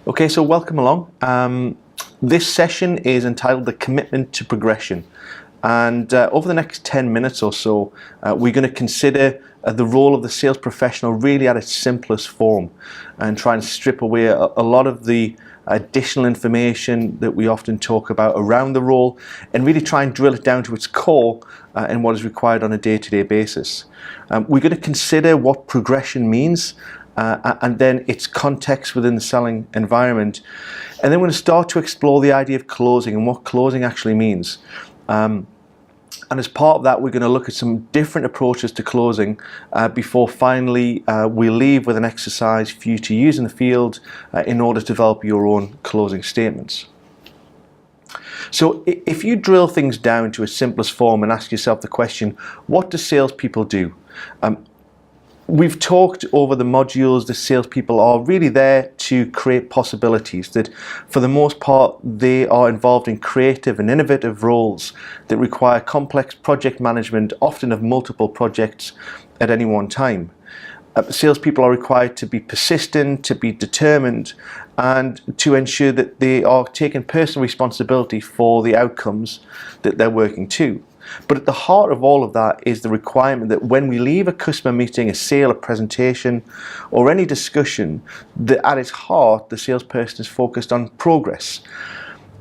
Okay, so welcome along. This session is entitled The Commitment to Progression. And over the next 10 minutes or so, we're going to consider the role of the sales professional really at its simplest form and try and strip away a lot of the additional information that we often talk about around the role and really try and drill it down to its core and what is required on a day-to-day basis. We're going to consider what progression means and then its context within the selling environment. And then we're going to start to explore the idea of closing and what closing actually means. And as part of that, we're going to look at some different approaches to closing before finally we leave with an exercise for you to use in the field in order to develop your own closing statements. So if you drill things down to its simplest form and ask yourself the question, what do salespeople do? We've talked over the modules that salespeople are really there to create possibilities, that for the most part they are involved in creative and innovative roles that require complex project management, often of multiple projects at any one time. Salespeople are required to be persistent, to be determined, and to ensure that they are taking personal responsibility for the outcomes that they're working to. But at the heart of all of that is the requirement that when we leave a customer meeting, a sale, a presentation, or any discussion, that at its heart, the salesperson is focused on progress.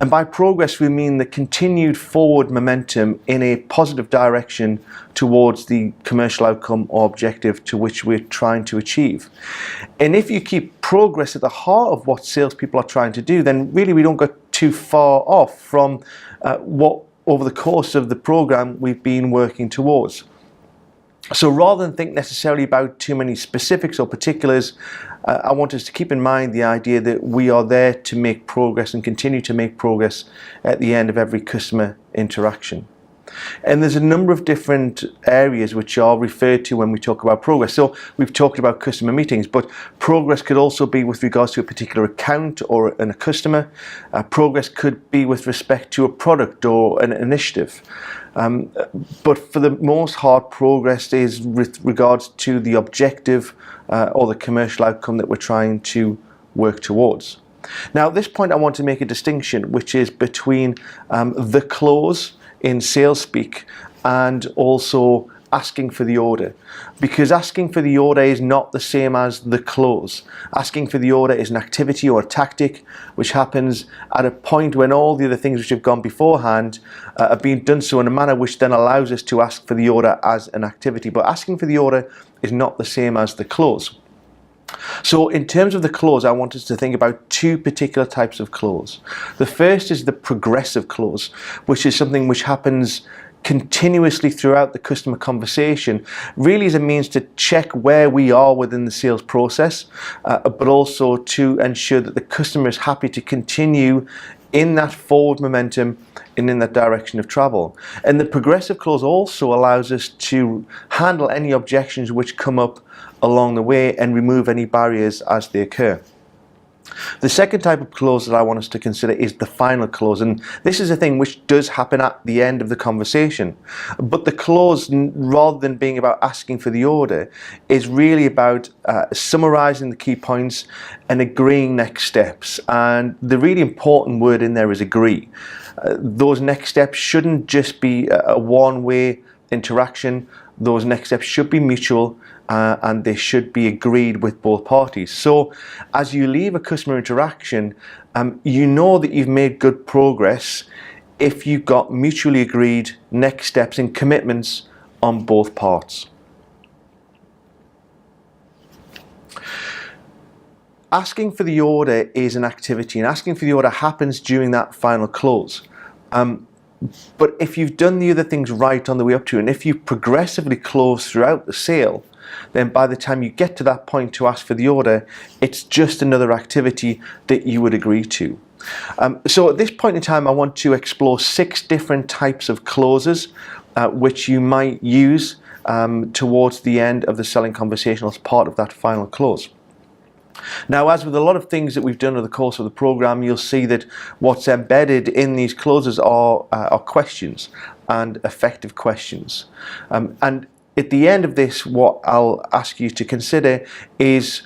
And by progress, we mean the continued forward momentum in a positive direction towards the commercial outcome or objective to which we're trying to achieve. And if you keep progress at the heart of what salespeople are trying to do, then really we don't get too far off from what over the course of the program we've been working towards. So rather than think necessarily about too many specifics or particulars, I want us to keep in mind the idea that we are there to make progress and continue to make progress at the end of every customer interaction. And there's a number of different areas which are referred to when we talk about progress. So we've talked about customer meetings, but progress could also be with regards to a particular account or a customer. Progress could be with respect to a product or an initiative. But for the most part, progress is with regards to the objective or the commercial outcome that we're trying to work towards. Now, at this point, I want to make a distinction, which is between the close in sales speak and also asking for the order, because asking for the order is not the same as the close. Asking for the order is an activity or a tactic which happens at a point when all the other things which have gone beforehand have been done so in a manner which then allows us to ask for the order as an activity. But asking for the order is not the same as the close. So in terms of the close, I want us to think about two particular types of close. The first is the progressive close, which is something which happens continuously throughout the customer conversation, really as a means to check where we are within the sales process, but also to ensure that the customer is happy to continue in that forward momentum and in that direction of travel. And the progressive close also allows us to handle any objections which come up along the way and remove any barriers as they occur. The second type of close that I want us to consider is the final close, and this is a thing which does happen at the end of the conversation. But the close, rather than being about asking for the order, is really about summarizing the key points and agreeing next steps. And the really important word in there is agree. Those next steps shouldn't just be a one-way interaction. Those next steps should be mutual and they should be agreed with both parties. So as you leave a customer interaction, you know that you've made good progress if you've got mutually agreed next steps and commitments on both parts. Asking for the order is an activity, and asking for the order happens during that final close. But if you've done the other things right on the way up to, and if you progressively close throughout the sale, then by the time you get to that point to ask for the order, it's just another activity that you would agree to. So at this point in time, I want to explore 6 different types of closes which you might use towards the end of the selling conversation as part of that final close. Now, as with a lot of things that we've done over the course of the program, you'll see that what's embedded in these closes are questions and effective questions. And at the end of this, what I'll ask you to consider is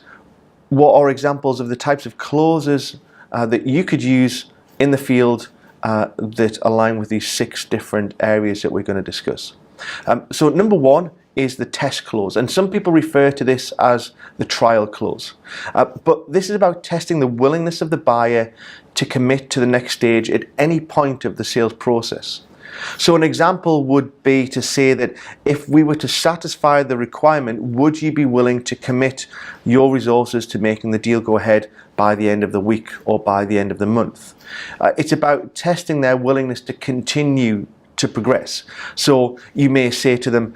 what are examples of the types of clauses that you could use in the field that align with these 6 different areas that we're going to discuss. So number 1 is the test clause, and some people refer to this as the trial clause. But this is about testing the willingness of the buyer to commit to the next stage at any point of the sales process. So an example would be to say that if we were to satisfy the requirement, would you be willing to commit your resources to making the deal go ahead by the end of the week or by the end of the month? It's about testing their willingness to continue to progress. So you may say to them,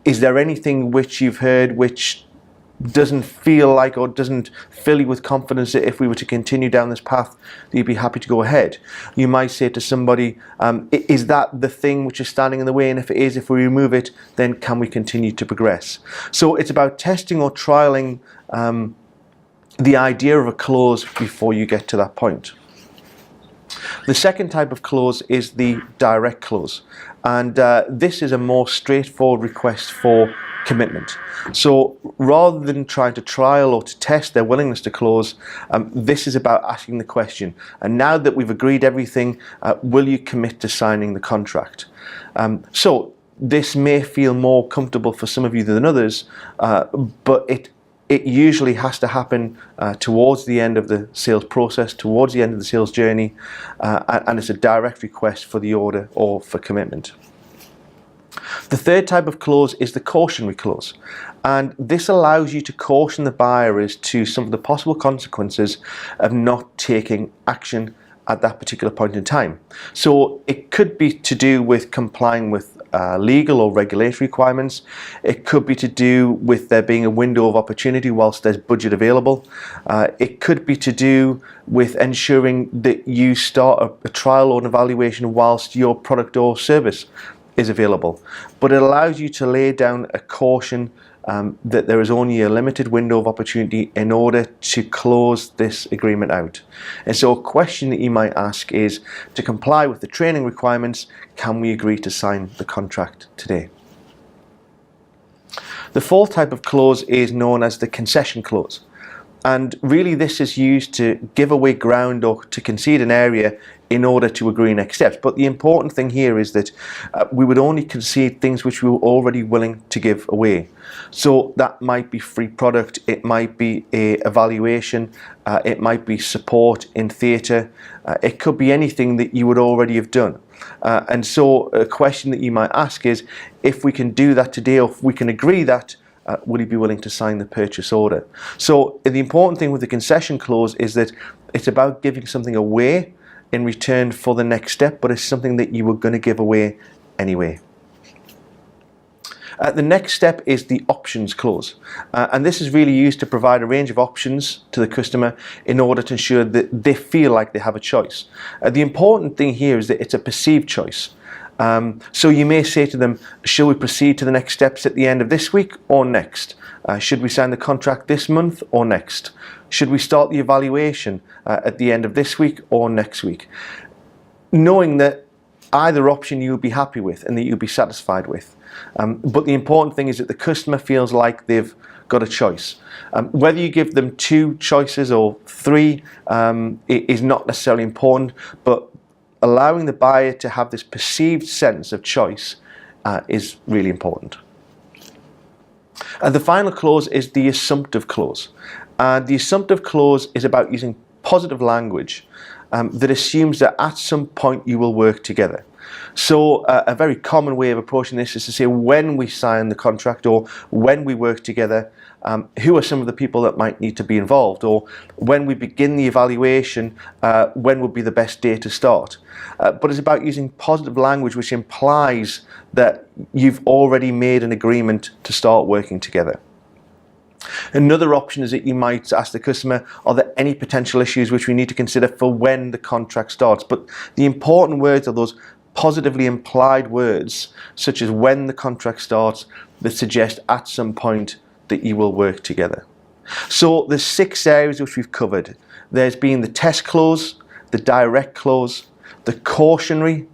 is there anything which you've heard which doesn't feel like or doesn't fill you with confidence that if we were to continue down this path that you'd be happy to go ahead? You might say to somebody, is that the thing which is standing in the way, and if it is, if we remove it, then can we continue to progress? So it's about testing or trialing the idea of a clause before you get to that point. The second type of clause is the direct clause, and this is a more straightforward request for commitment. So rather than trying to trial or to test their willingness to close, this is about asking the question, and now that we've agreed everything, will you commit to signing the contract? So this may feel more comfortable for some of you than others, but it usually has to happen towards the end of the sales process, towards the end of the sales journey, and it's a direct request for the order or for commitment. The third type of clause is the cautionary clause, and this allows you to caution the buyer as to some of the possible consequences of not taking action at that particular point in time. So it could be to do with complying with legal or regulatory requirements. It could be to do with there being a window of opportunity whilst there's budget available. It could be to do with ensuring that you start a trial or an evaluation whilst your product or service is available. But it allows you to lay down a caution that there is only a limited window of opportunity in order to close this agreement out. And so a question that you might ask is, to comply with the training requirements, can we agree to sign the contract today? The fourth type of clause is known as the concession clause. And really this is used to give away ground or to concede an area in order to agree next steps. But the important thing here is that we would only concede things which we were already willing to give away. So that might be free product, it might be a evaluation, it might be support in theatre, it could be anything that you would already have done. And so a question that you might ask is, if we can do that today, or if we can agree that, would he be willing to sign the purchase order? So the important thing with the concession clause is that it's about giving something away in return for the next step, but it's something that you were going to give away anyway. The next step is the options clause, and this is really used to provide a range of options to the customer in order to ensure that they feel like they have a choice. The important thing here is that it's a perceived choice. So you may say to them, shall we proceed to the next steps at the end of this week or next? Should we sign the contract this month or next? Should we start the evaluation at the end of this week or next week? Knowing that either option you will be happy with and that you'll be satisfied with. But the important thing is that the customer feels like they've got a choice. Whether you give them 2 choices or 3 is not necessarily important, but allowing the buyer to have this perceived sense of choice is really important. The final clause is the assumptive clause. The assumptive clause is about using positive language that assumes that at some point you will work together. So a very common way of approaching this is to say, when we sign the contract or when we work together, who are some of the people that might need to be involved, or when we begin the evaluation, when would be the best day to start. But it's about using positive language which implies that you've already made an agreement to start working together. Another option is that you might ask the customer, are there any potential issues which we need to consider for when the contract starts? But the important words are those positively implied words, such as when the contract starts, that suggest at some point that you will work together. So there's 6 areas which we've covered. There's been the test clause, the direct clause, the cautionary,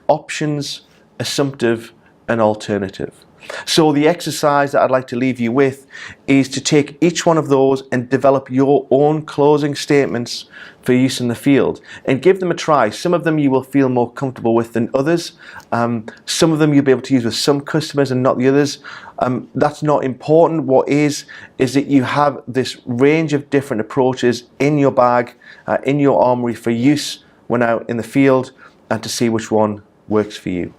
options, assumptive, and alternative. So the exercise that I'd like to leave you with is to take each one of those and develop your own closing statements for use in the field and give them a try. Some of them you will feel more comfortable with than others. Some of them you'll be able to use with some customers and not the others. That's not important. What is that you have this range of different approaches in your bag, in your armory for use when out in the field, and to see which one works for you.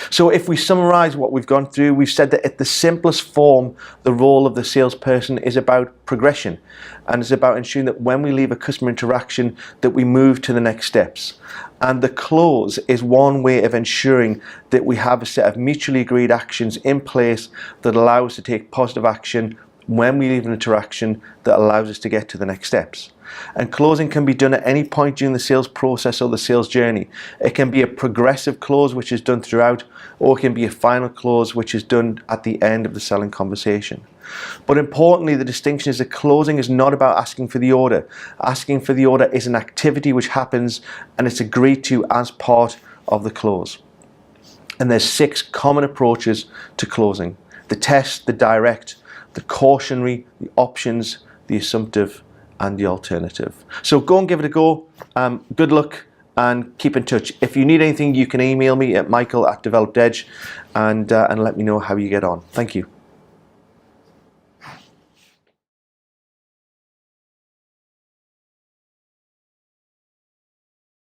So if we summarize what we've gone through, we've said that at the simplest form, the role of the salesperson is about progression, and it's about ensuring that when we leave a customer interaction that we move to the next steps. And the clause is one way of ensuring that we have a set of mutually agreed actions in place that allow us to take positive action when we leave an interaction that allows us to get to the next steps. And closing can be done at any point during the sales process or the sales journey. It can be a progressive close which is done throughout, or it can be a final close which is done at the end of the selling conversation. But importantly, the distinction is that closing is not about asking for the order. Asking for the order is an activity which happens and it's agreed to as part of the close. And there's 6 common approaches to closing: the test, the direct, the cautionary, the options, the assumptive, and the alternative. So go and give it a go. Good luck and keep in touch. If you need anything, you can email me at michael@developededge and let me know how you get on. Thank you.